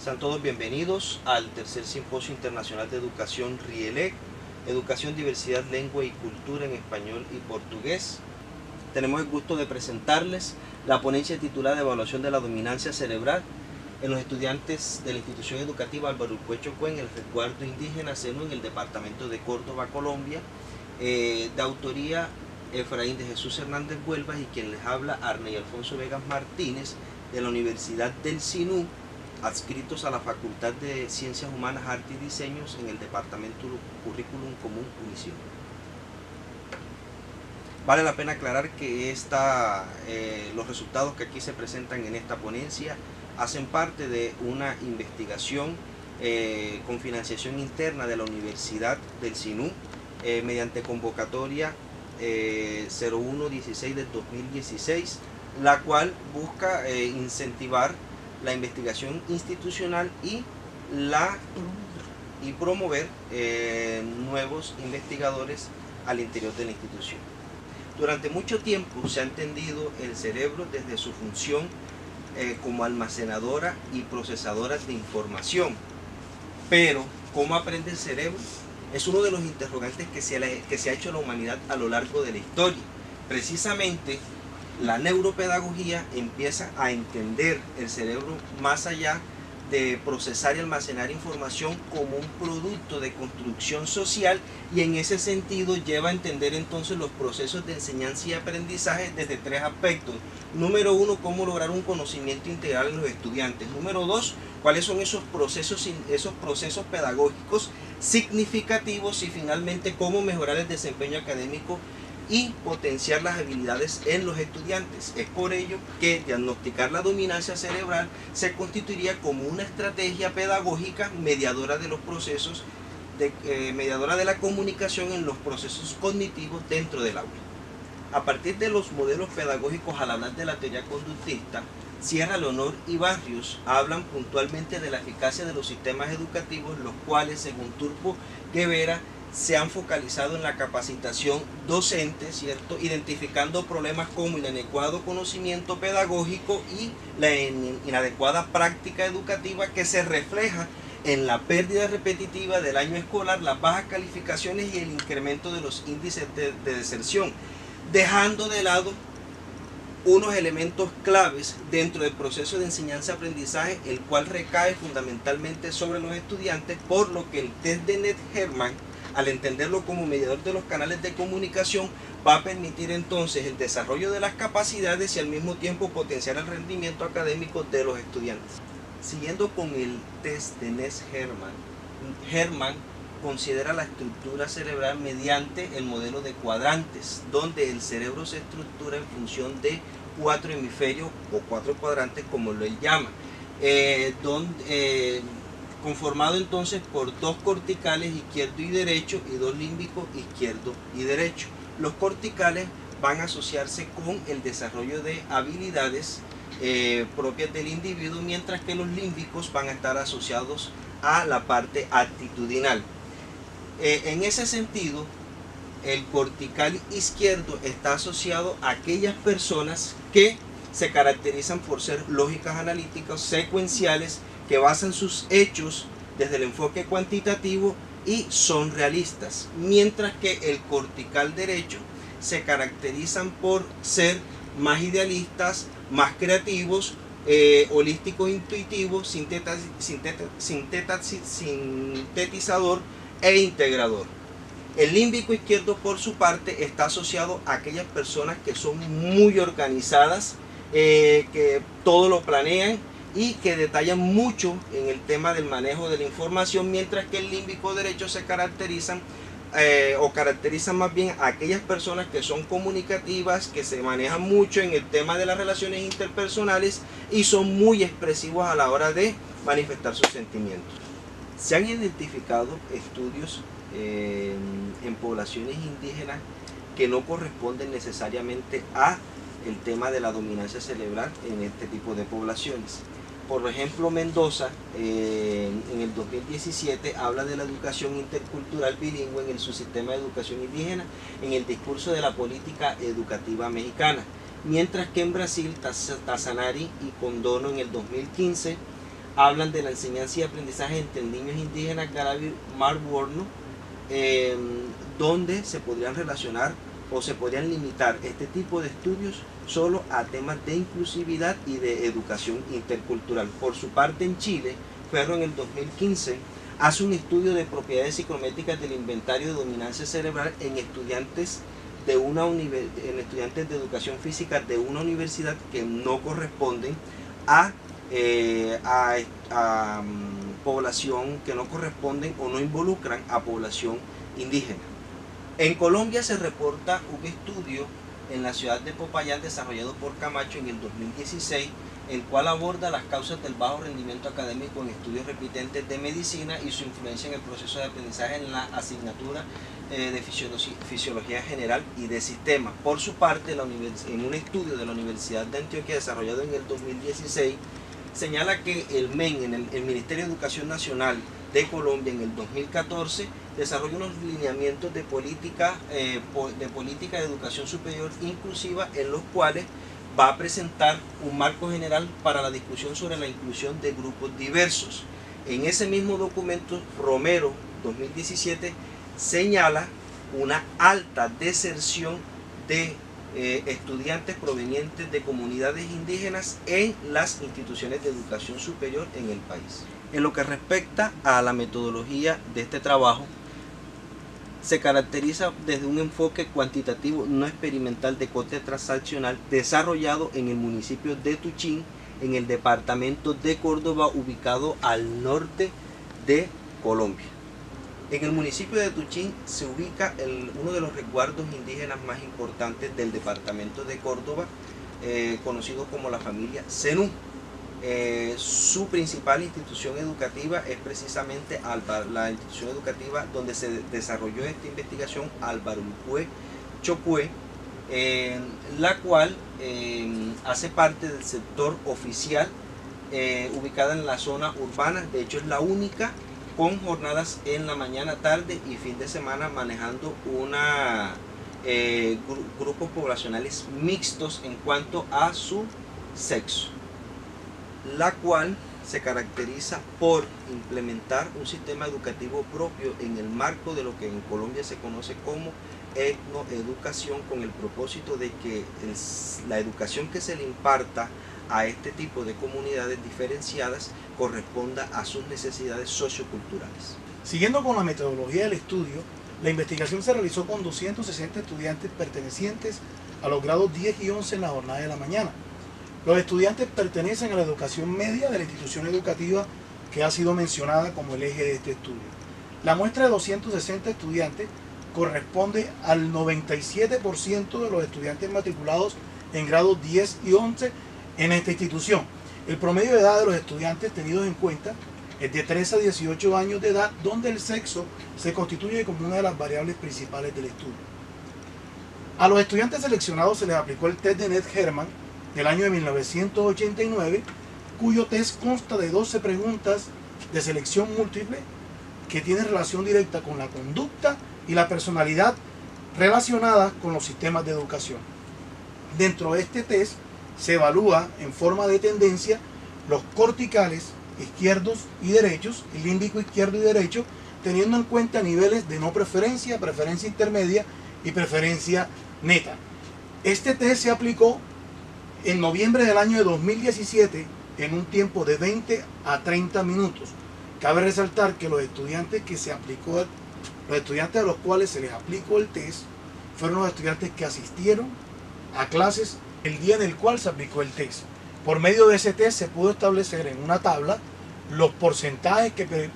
Sean todos bienvenidos al tercer Simposio Internacional de Educación RIELEC, Educación, Diversidad, Lengua y Cultura en Español y Portugués. Tenemos el gusto de presentarles la ponencia titulada Evaluación de la Dominancia Cerebral en los estudiantes de la institución educativa Álvaro Urquecho Cuen, el resguardo indígena Seno, en el departamento de Córdoba, Colombia, de autoría Efraín de Jesús Hernández Huelvas, y quien les habla Arney Alfonso Vegas Martínez, de la Universidad del Sinú, adscritos a la Facultad de Ciencias Humanas, Arte y Diseños en el Departamento Currículum Común Unición. Vale la pena aclarar que los resultados que aquí se presentan en esta ponencia hacen parte de una investigación con financiación interna de la Universidad del Sinú, mediante convocatoria 0116 del 2016, la cual busca incentivar la investigación institucional y promover nuevos investigadores al interior de la institución. Durante mucho tiempo se ha entendido el cerebro desde su función como almacenadora y procesadora de información, pero ¿cómo aprende el cerebro? Es uno de los interrogantes que se ha hecho la humanidad a lo largo de la historia. Precisamente la neuropedagogía empieza a entender el cerebro más allá de procesar y almacenar información como un producto de construcción social, y en ese sentido lleva a entender entonces los procesos de enseñanza y aprendizaje desde tres aspectos. Número uno, cómo lograr un conocimiento integral en los estudiantes. Número dos, cuáles son esos procesos pedagógicos significativos, y finalmente cómo mejorar el desempeño académico y potenciar las habilidades en los estudiantes. Es por ello que diagnosticar la dominancia cerebral se constituiría como una estrategia pedagógica mediadora de los procesos, mediadora de la comunicación en los procesos cognitivos dentro del aula. A partir de los modelos pedagógicos, al hablar de la teoría conductista, Sierra Leonor y Barrios hablan puntualmente de la eficacia de los sistemas educativos, los cuales, según Turbo Guevara, se han focalizado en la capacitación docente, ¿cierto?, identificando problemas como inadecuado conocimiento pedagógico y la inadecuada práctica educativa, que se refleja en la pérdida repetitiva del año escolar, las bajas calificaciones y el incremento de los índices de deserción, dejando de lado unos elementos claves dentro del proceso de enseñanza-aprendizaje, el cual recae fundamentalmente sobre los estudiantes, por lo que el test de Ned-Hermann, al entenderlo como mediador de los canales de comunicación, va a permitir entonces el desarrollo de las capacidades y al mismo tiempo potenciar el rendimiento académico de los estudiantes. Siguiendo con el test de Ned-Hermann, Hermann considera la estructura cerebral mediante el modelo de cuadrantes, donde el cerebro se estructura en función de 4 hemisferios o 4 cuadrantes, como lo él llama, conformado entonces por 2 corticales, izquierdo y derecho, y 2 límbicos, izquierdo y derecho. Los corticales van a asociarse con el desarrollo de habilidades propias del individuo, mientras que los límbicos van a estar asociados a la parte actitudinal. En ese sentido, el cortical izquierdo está asociado a aquellas personas que se caracterizan por ser lógicas, analíticas, secuenciales, que basan sus hechos desde el enfoque cuantitativo y son realistas, mientras que el cortical derecho se caracterizan por ser más idealistas, más creativos, holísticos, intuitivos, sintetizador e integrador. El límbico izquierdo, por su parte, está asociado a aquellas personas que son muy organizadas, que todo lo planean y que detallan mucho en el tema del manejo de la información, mientras que el límbico derecho se caracterizan más bien a aquellas personas que son comunicativas, que se manejan mucho en el tema de las relaciones interpersonales y son muy expresivos a la hora de manifestar sus sentimientos. Se han identificado estudios en poblaciones indígenas que no corresponden necesariamente a el tema de la dominancia cerebral en este tipo de poblaciones. Por ejemplo, Mendoza en el 2017 habla de la educación intercultural bilingüe en el subsistema de educación indígena en el discurso de la política educativa mexicana, mientras que en Brasil Tassanari y Condono en el 2015 hablan de la enseñanza y aprendizaje entre niños indígenas Garabi Marbuorno, donde se podrían relacionar o se podrían limitar este tipo de estudios solo a temas de inclusividad y de educación intercultural. Por su parte, en Chile, Ferro en el 2015 hace un estudio de propiedades psicométricas del inventario de dominancia cerebral en estudiantes de educación física de una universidad que no corresponden a población, que no corresponden o no involucran a población indígena. En Colombia se reporta un estudio en la ciudad de Popayán desarrollado por Camacho en el 2016, el cual aborda las causas del bajo rendimiento académico en estudios repitentes de medicina y su influencia en el proceso de aprendizaje en la asignatura de fisiología general y de sistemas. Por su parte, en un estudio de la Universidad de Antioquia desarrollado en el 2016, señala que el MEN, el Ministerio de Educación Nacional de Colombia, en el 2014 desarrolló unos lineamientos de política de educación superior inclusiva, en los cuales va a presentar un marco general para la discusión sobre la inclusión de grupos diversos. En ese mismo documento, Romero 2017 señala una alta deserción de estudiantes provenientes de comunidades indígenas en las instituciones de educación superior en el país. En lo que respecta a la metodología de este trabajo, se caracteriza desde un enfoque cuantitativo no experimental de corte transaccional desarrollado en el municipio de Tuchín, en el departamento de Córdoba, ubicado al norte de Colombia. En el municipio de Tuchín se ubica uno de los resguardos indígenas más importantes del departamento de Córdoba, conocido como la familia Zenú. Su principal institución educativa es precisamente la institución educativa donde se desarrolló esta investigación, Albarulcue Chocue, la cual hace parte del sector oficial, ubicada en la zona urbana. De hecho, es la única con jornadas en la mañana, tarde y fin de semana, manejando grupos poblacionales mixtos en cuanto a su sexo, la cual se caracteriza por implementar un sistema educativo propio en el marco de lo que en Colombia se conoce como etnoeducación, con el propósito de que la educación que se le imparta a este tipo de comunidades diferenciadas corresponda a sus necesidades socioculturales. Siguiendo con la metodología del estudio, la investigación se realizó con 260 estudiantes pertenecientes a los grados 10 y 11 en la jornada de la mañana. Los estudiantes pertenecen a la educación media de la institución educativa que ha sido mencionada como el eje de este estudio. La muestra de 260 estudiantes corresponde al 97% de los estudiantes matriculados en grados 10 y 11 en esta institución. El promedio de edad de los estudiantes tenidos en cuenta es de 13 a 18 años de edad, donde el sexo se constituye como una de las variables principales del estudio. A los estudiantes seleccionados se les aplicó el test de Ned-Hermann del año de 1989, cuyo test consta de 12 preguntas de selección múltiple que tienen relación directa con la conducta y la personalidad relacionadas con los sistemas de educación. Dentro de este test se evalúa en forma de tendencia los corticales izquierdos y derechos, el límbico izquierdo y derecho, teniendo en cuenta niveles de no preferencia, preferencia intermedia y preferencia neta. Este test se aplicó en noviembre del año de 2017 en un tiempo de 20 a 30 minutos. Cabe resaltar que los estudiantes a los cuales se les aplicó el test fueron los estudiantes que asistieron a clases el día en el cual se aplicó el test. Por medio de ese test se pudo establecer en una tabla los porcentajes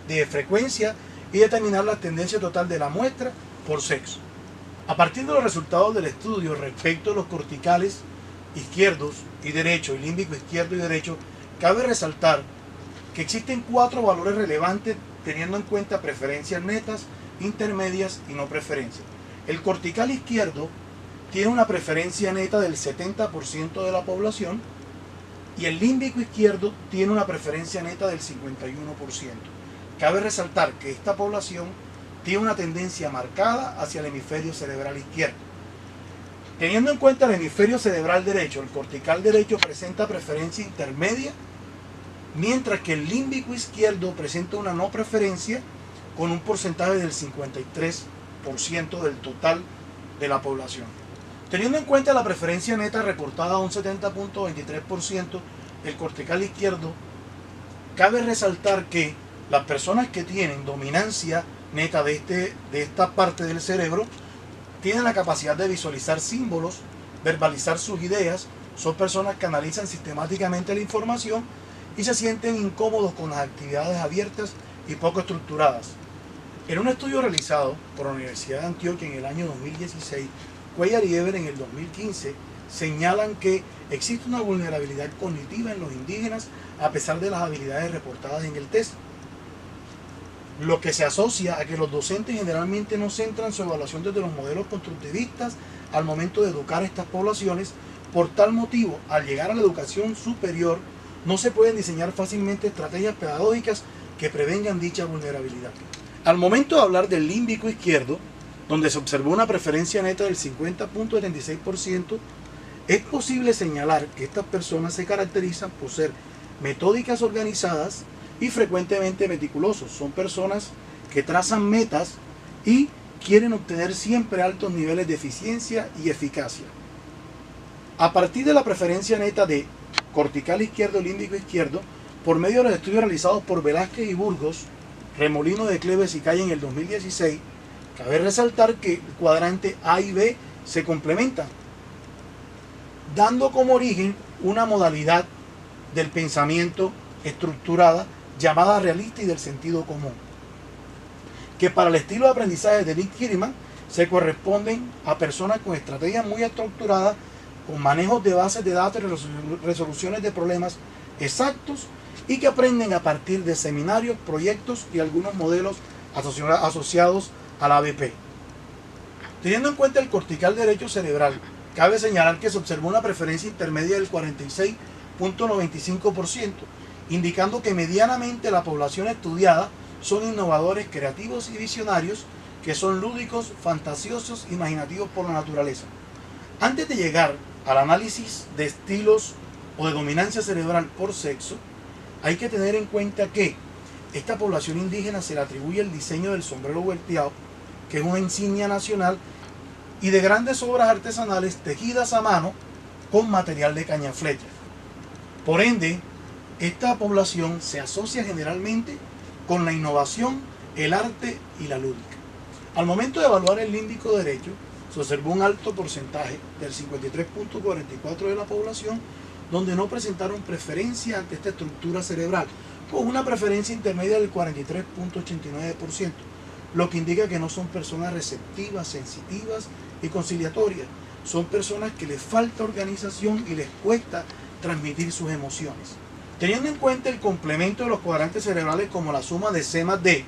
de frecuencia y determinar la tendencia total de la muestra por sexo. A partir de los resultados del estudio respecto a los corticales izquierdos y derechos, y límbico izquierdo y derecho, cabe resaltar que existen 4 valores relevantes teniendo en cuenta preferencias netas, intermedias y no preferencias. El cortical izquierdo tiene una preferencia neta del 70% de la población y el límbico izquierdo tiene una preferencia neta del 51%. Cabe resaltar que esta población tiene una tendencia marcada hacia el hemisferio cerebral izquierdo. Teniendo en cuenta el hemisferio cerebral derecho, el cortical derecho presenta preferencia intermedia, mientras que el límbico izquierdo presenta una no preferencia con un porcentaje del 53% del total de la población. Teniendo en cuenta la preferencia neta reportada a un 70.23% del cortical izquierdo, cabe resaltar que las personas que tienen dominancia neta de esta parte del cerebro tienen la capacidad de visualizar símbolos, verbalizar sus ideas, son personas que analizan sistemáticamente la información y se sienten incómodos con las actividades abiertas y poco estructuradas. En un estudio realizado por la Universidad de Antioquia en el año 2016, Cuellar y Eber en el 2015 señalan que existe una vulnerabilidad cognitiva en los indígenas a pesar de las habilidades reportadas en el test, lo que se asocia a que los docentes generalmente no centran su evaluación desde los modelos constructivistas al momento de educar a estas poblaciones. Por tal motivo, al llegar a la educación superior, no se pueden diseñar fácilmente estrategias pedagógicas que prevengan dicha vulnerabilidad. Al momento de hablar del límbico izquierdo, donde se observó una preferencia neta del 50.76%, es posible señalar que estas personas se caracterizan por ser metódicas organizadas y frecuentemente meticulosos. Son personas que trazan metas y quieren obtener siempre altos niveles de eficiencia y eficacia. A partir de la preferencia neta de cortical izquierdo, límbico izquierdo, por medio de los estudios realizados por Velázquez y Burgos, Remolino de Cleves y Calle en el 2016, cabe resaltar que el cuadrante A y B se complementan, dando como origen una modalidad del pensamiento estructurada llamada realista y del sentido común, que para el estilo de aprendizaje de Nick Kirman se corresponden a personas con estrategias muy estructuradas, con manejos de bases de datos y resoluciones de problemas exactos, y que aprenden a partir de seminarios, proyectos y algunos modelos asociados a la ABP. Teniendo en cuenta el cortical derecho cerebral, cabe señalar que se observó una preferencia intermedia del 46.95%, indicando que medianamente la población estudiada son innovadores, creativos y visionarios, que son lúdicos, fantasiosos, imaginativos por la naturaleza. Antes de llegar al análisis de estilos o de dominancia cerebral por sexo, hay que tener en cuenta que esta población indígena se le atribuye el diseño del sombrero volteado, que es una insignia nacional, y de grandes obras artesanales tejidas a mano con material de cañaflecha. Por ende, esta población se asocia generalmente con la innovación, el arte y la lúdica. Al momento de evaluar el límbico derecho, se observó un alto porcentaje del 53.44% de la población donde no presentaron preferencia ante esta estructura cerebral, con una preferencia intermedia del 43.89%, lo que indica que no son personas receptivas, sensitivas y conciliatorias. Son personas que les falta organización y les cuesta transmitir sus emociones. Teniendo en cuenta el complemento de los cuadrantes cerebrales como la suma de C más D,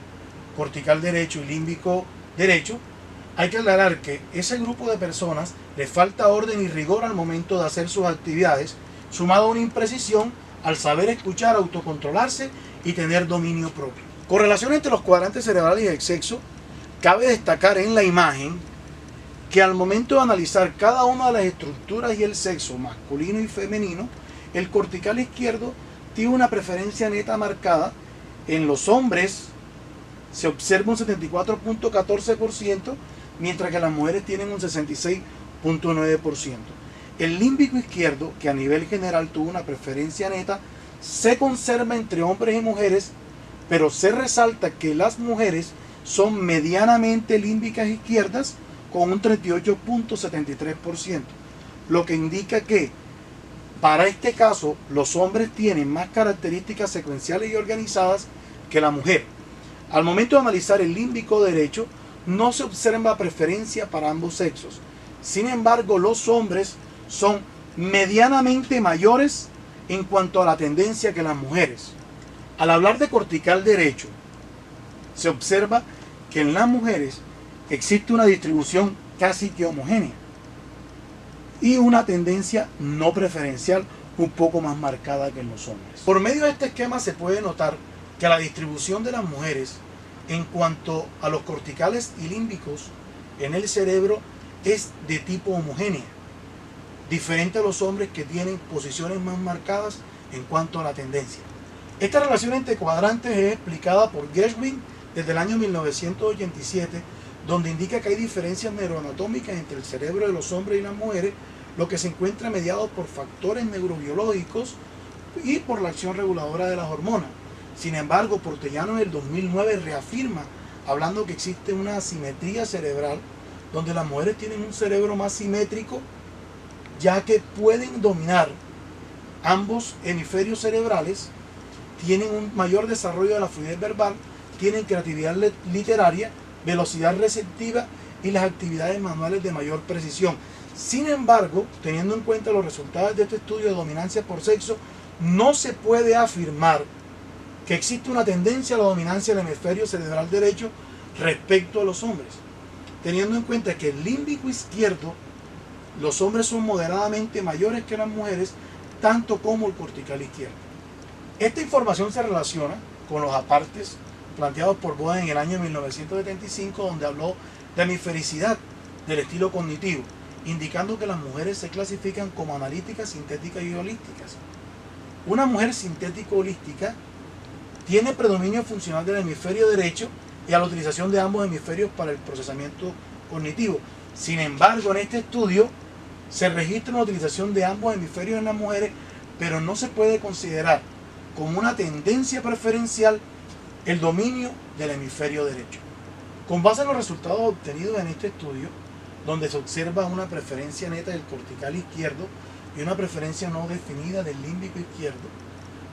cortical derecho y límbico derecho, hay que aclarar que ese grupo de personas les falta orden y rigor al momento de hacer sus actividades, sumado a una imprecisión al saber escuchar, autocontrolarse y tener dominio propio. Con relación entre los cuadrantes cerebrales y el sexo, cabe destacar en la imagen que al momento de analizar cada una de las estructuras y el sexo masculino y femenino, el cortical izquierdo tiene una preferencia neta marcada. En los hombres se observa un 74.14%, mientras que las mujeres tienen un 66.9%. El límbico izquierdo, que a nivel general tuvo una preferencia neta, se conserva entre hombres y mujeres, pero se resalta que las mujeres son medianamente límbicas izquierdas con un 38.73%, lo que indica que para este caso los hombres tienen más características secuenciales y organizadas que la mujer. Al momento de analizar el límbico derecho, no se observa preferencia para ambos sexos. Sin embargo, los hombres son medianamente mayores en cuanto a la tendencia que las mujeres. Al hablar de cortical derecho, se observa que en las mujeres existe una distribución casi que homogénea y una tendencia no preferencial un poco más marcada que en los hombres. Por medio de este esquema se puede notar que la distribución de las mujeres en cuanto a los corticales y límbicos en el cerebro es de tipo homogénea, diferente a los hombres que tienen posiciones más marcadas en cuanto a la tendencia. Esta relación entre cuadrantes es explicada por Gershwin desde el año 1987, donde indica que hay diferencias neuroanatómicas entre el cerebro de los hombres y las mujeres, lo que se encuentra mediado por factores neurobiológicos y por la acción reguladora de las hormonas. Sin embargo, Portellano en el 2009 reafirma, hablando que existe una asimetría cerebral, donde las mujeres tienen un cerebro más simétrico, ya que pueden dominar ambos hemisferios cerebrales, tienen un mayor desarrollo de la fluidez verbal, tienen creatividad literaria, velocidad receptiva y las actividades manuales de mayor precisión. Sin embargo, teniendo en cuenta los resultados de este estudio de dominancia por sexo, no se puede afirmar que existe una tendencia a la dominancia del hemisferio cerebral derecho respecto a los hombres, teniendo en cuenta que el límbico izquierdo, los hombres son moderadamente mayores que las mujeres, tanto como el cortical izquierdo. Esta información se relaciona con los apartes planteados por Boden en el año 1975, donde habló de hemisfericidad del estilo cognitivo, indicando que las mujeres se clasifican como analíticas, sintéticas y holísticas. Una mujer sintético-holística tiene predominio funcional del hemisferio derecho y a la utilización de ambos hemisferios para el procesamiento cognitivo. Sin embargo, en este estudio se registra una utilización de ambos hemisferios en las mujeres, pero no se puede considerar como una tendencia preferencial el dominio del hemisferio derecho. Con base en los resultados obtenidos en este estudio, donde se observa una preferencia neta del cortical izquierdo y una preferencia no definida del límbico izquierdo,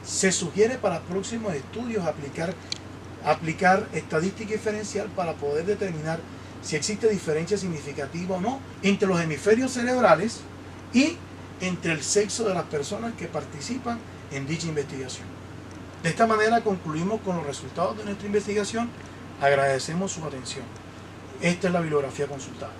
se sugiere para próximos estudios aplicar estadística diferencial para poder determinar si existe diferencia significativa o no entre los hemisferios cerebrales y entre el sexo de las personas que participan en dicha investigación. De esta manera concluimos con los resultados de nuestra investigación. Agradecemos su atención. Esta es la bibliografía consultada.